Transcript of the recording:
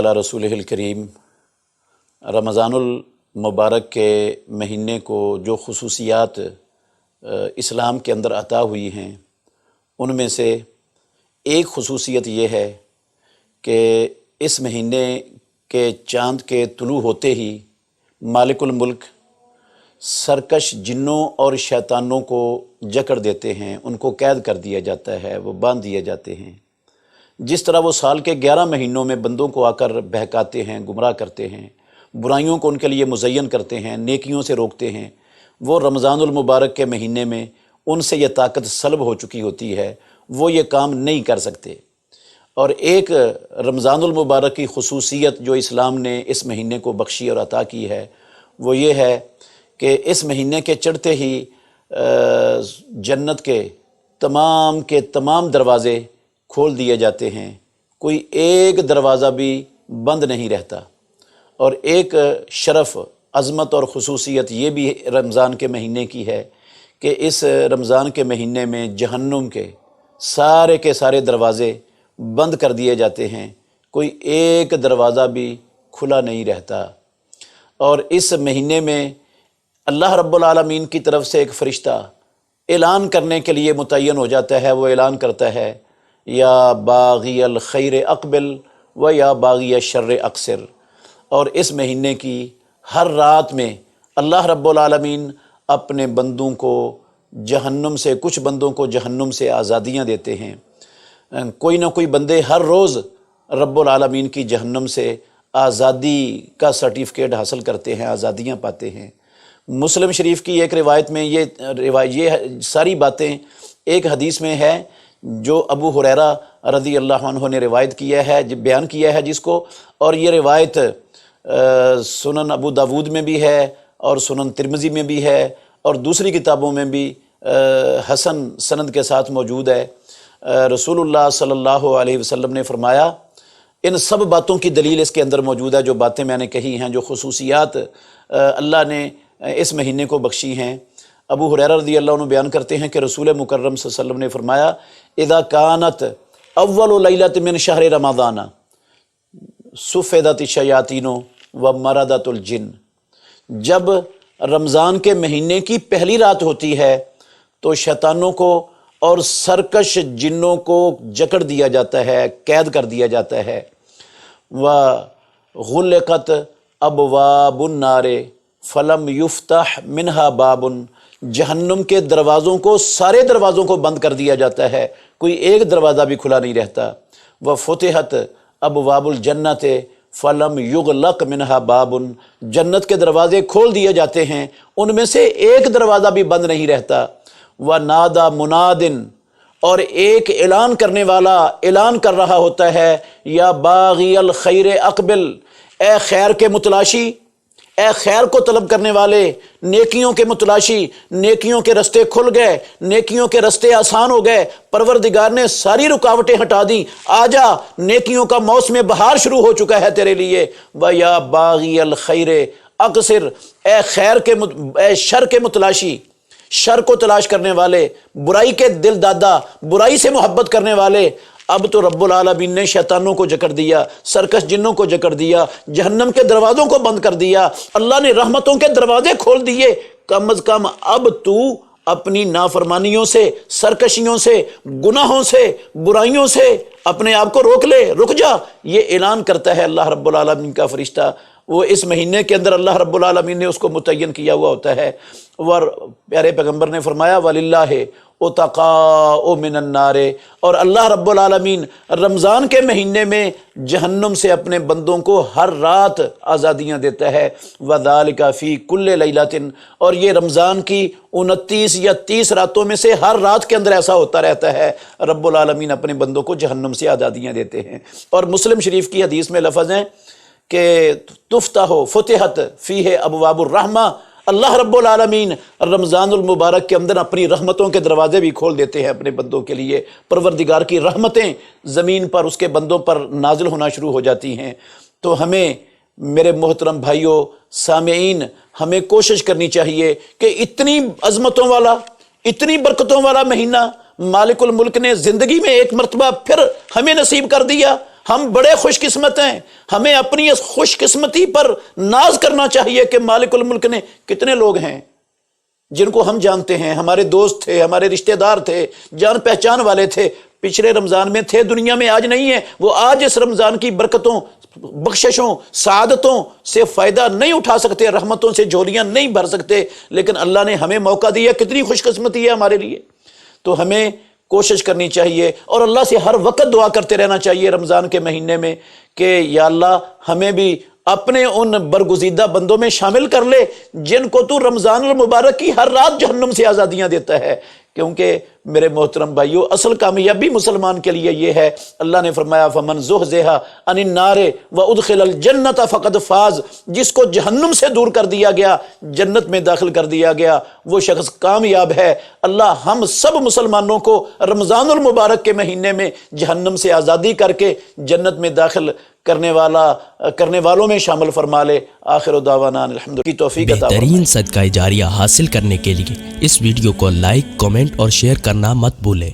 अला रसूलिहिल करीम। रमज़ानुल मुबारक के महीने को जो खुसूसियात इस्लाम के अंदर अता हुई हैं, उनमें से एक खुसूसियत ये है कि इस महीने के चाँद के तुलू होते ही मालिकुल मुल्क सरकश जिन्नों और शैतानों को जकड़ देते हैं, उनको कैद कर दिया जाता है, वो बांध दिए जाते हैं। जिस तरह वो साल के 11 महीनों में बंदों को आकर बहकाते हैं, गुमराह करते हैं, बुराइयों को उनके लिए मुज़य्यन करते हैं, नेकियों से रोकते हैं, वो रमज़ानुल मुबारक के महीने में उनसे ये ताकत सल्ब हो चुकी होती है, वो ये काम नहीं कर सकते। और एक रमज़ानुल मुबारक की खुसूसियत जो इस्लाम ने इस महीने को बख्शी और अता की है, वो ये है कि इस महीने के चढ़ते ही जन्नत के तमाम दरवाज़े खोल दिए जाते हैं, कोई एक दरवाज़ा भी बंद नहीं रहता। और एक शरफ़, अज़मत और ख़ुसूसियत ये भी रमज़ान के महीने की है कि इस रमज़ान के महीने में जहन्नुम के सारे दरवाज़े बंद कर दिए जाते हैं, कोई एक दरवाज़ा भी खुला नहीं रहता। और इस महीने में अल्लाह रब्बुल आलमीन की तरफ से एक फ़रिश्ता ऐलान करने के लिए मुतय्यन हो जाता है। वो ऐलान करता है, या बाग़ी अल खैर अक़बिल व या बाग़ी अल शर्र अक़सिर। और इस महीने की हर रात में अल्लाह रब्बुल आलमीन अपने बंदों को जहन्नुम से, कुछ बंदों को जहन्नुम से आज़ादियाँ देते हैं। कोई ना कोई बंदे हर रोज़ रब्बुल आलमीन की जहन्नुम से आज़ादी का सर्टिफिकेट हासिल करते हैं, आज़ादियाँ पाते हैं। मुस्लिम शरीफ की एक रिवायत में ये सारी बातें एक हदीस में है जो अबू हुरैरा रज़ी अल्लाह अन्हु ने रिवायत किया है, बयान किया है जिसको। और ये रिवायत सुनन अबू दाऊद में भी है और सुनन तिरमिज़ी में भी है और दूसरी किताबों में भी हसन सनद के साथ मौजूद है। रसूलुल्लाह सल्लल्लाहु अलैहि वसल्लम ने फरमाया, इन सब बातों की दलील इसके अंदर मौजूद है, जो बातें मैंने कही हैं, जो खुसूसियात अल्लाह ने इस महीने को बख्शी हैं। अबू हुरैरा रज़ी अल्लाह अन्हु बयान करते हैं कि रसूल मुकर्रम सल्लल्लाहु अलैहि वसल्लम ने फरमाया, इज़ा कानत अव्वलु लैलत मिन शहर रमज़ान सुफ़िदत शयातीनो व मरदतुल जिन। जब रमज़ान के महीने की पहली रात होती है तो शैतानों को और सरकश जिन्नों को जकड़ दिया जाता है, कैद कर दिया जाता है। व गुल्क़त अबवाबुन नारे फलम युफ्तह मिनहा बाबुन। जहन्नुम के दरवाज़ों को, सारे दरवाज़ों को बंद कर दिया जाता है, कोई एक दरवाज़ा भी खुला नहीं रहता। व फुतिहत अबवाबुल जन्नत फलम युगलक मिनहा बाबुन। जन्नत के दरवाज़े खोल दिए जाते हैं, उनमें से एक दरवाज़ा भी बंद नहीं रहता। व नादा मुनादिन, और एक ऐलान करने वाला ऐलान कर रहा होता है, या बाग़ी अल खैर अक़बिल, ए खैर के मुतलाशी, ए खैर को तलब करने वाले, नेकियों के मुतलाशी, नेकियों के रस्ते खुल गए, नेकियों के रस्ते आसान हो गए, परवरदिगार ने सारी रुकावटें हटा दी, आजा, नेकियों का मौसम बहार शुरू हो चुका है तेरे लिए। व या बाग़ी अल खैर अक़सिर, ए खैर के ए शर के मुतलाशी, शर को तलाश करने वाले, बुराई के दिल दादा, बुराई से मोहब्बत करने वाले। अब तो रब्बुल आलमीन ने शैतानों को जकड़ दिया, सरकश जिन्नों को जकड़ दिया, जहन्नम के दरवाज़ों को बंद कर दिया, अल्लाह ने रहमतों के दरवाजे खोल दिए। कम अज़ कम अब तू अपनी नाफरमानियों से, सरकशियों से, गुनाहों से, बुराइयों से अपने आप को रोक ले, रुक जा। ये ऐलान करता है अल्लाह रब्बुल आलमीन का फरिश्ता। वो इस महीने के अंदर अल्लाह रब्बुल आलमीन ने उसको मुतय्यन किया हुआ होता है। और प्यारे पैगम्बर ने फरमाया, वलिल्लाहि उतक़ाउ मिनन नारे, और अल्लाह रब्बुल आलमीन रमज़ान के महीने में जहन्नुम से अपने बंदों को हर रात आज़ादियाँ देता है। वज़ालिका फ़ी कुल्लि लैलतिन, और ये रमज़ान की 29 या 30 रातों में से हर रात के अंदर ऐसा होता रहता है, रब्बुल आलमीन अपने बंदों को जहन्नुम से आज़ादियाँ देते हैं। और मुस्लिम शरीफ की हदीस में लफ्ज़ हैं कि तुफ्तह फुतिहत फ़ीह अबवाबुर रहमा, अल्लाह रब्बुल आलमीन रमज़ानुल मुबारक के अंदर अपनी रहमतों के दरवाज़े भी खोल देते हैं अपने बंदों के लिए। परवरदिगार की रहमतें ज़मीन पर उसके बंदों पर नाजिल होना शुरू हो जाती हैं। तो हमें, मेरे मोहतरम भाइयों, सामेईन, हमें कोशिश करनी चाहिए कि इतनी अज़मतों वाला, इतनी बरकतों वाला महीना मालिकुल मुल्क ने ज़िंदगी में एक मरतबा फिर हमें नसीब कर दिया। ہم بڑے خوش قسمت ہیں. ہمیں اپنی اس خوش قسمتی پر ناز کرنا چاہیے کہ مالک الملک نے کتنے لوگ ہیں جن کو ہم جانتے ہیں، ہمارے دوست تھے، ہمارے رشتہ دار تھے، جان پہچان والے تھے، پچھلے رمضان میں تھے، دنیا میں آج نہیں ہے. وہ آج اس رمضان کی برکتوں، بخششوں، سعادتوں سے فائدہ نہیں اٹھا سکتے، رحمتوں سے جھولیاں نہیں بھر سکتے، لیکن اللہ نے ہمیں موقع دیا. کتنی خوش قسمتی ہے ہمارے لیے. تو ہمیں کوشش کرنی چاہیے اور اللہ سے ہر وقت دعا کرتے رہنا چاہیے رمضان کے مہینے میں کہ یا اللہ ہمیں بھی اپنے ان برگزیدہ بندوں میں شامل کر لے جن کو تو رمضان المبارک کی ہر رات جہنم سے آزادیاں دیتا ہے. کیونکہ میرے محترم بھائیو، اصل کامیابی مسلمان کے لیے یہ ہے. اللہ نے فرمایا فمن زحزح عن النار وادخل الجنۃ فقد فاز. جس کو جہنم سے دور کر دیا گیا، جنت میں داخل کر دیا گیا، وہ شخص کامیاب ہے. اللہ ہم سب مسلمانوں کو رمضان المبارک کے مہینے میں جہنم سے آزادی کر کے جنت میں داخل کرنے والوں میں شامل فرما لے. آخر دعوانا الحمد کی توفیق عطا فرمائے. بہترین صدقہ جاریہ حاصل کرنے کے لیے اس ویڈیو کو لائک، کمنٹ اور شیئر کرنا مت بھولیں.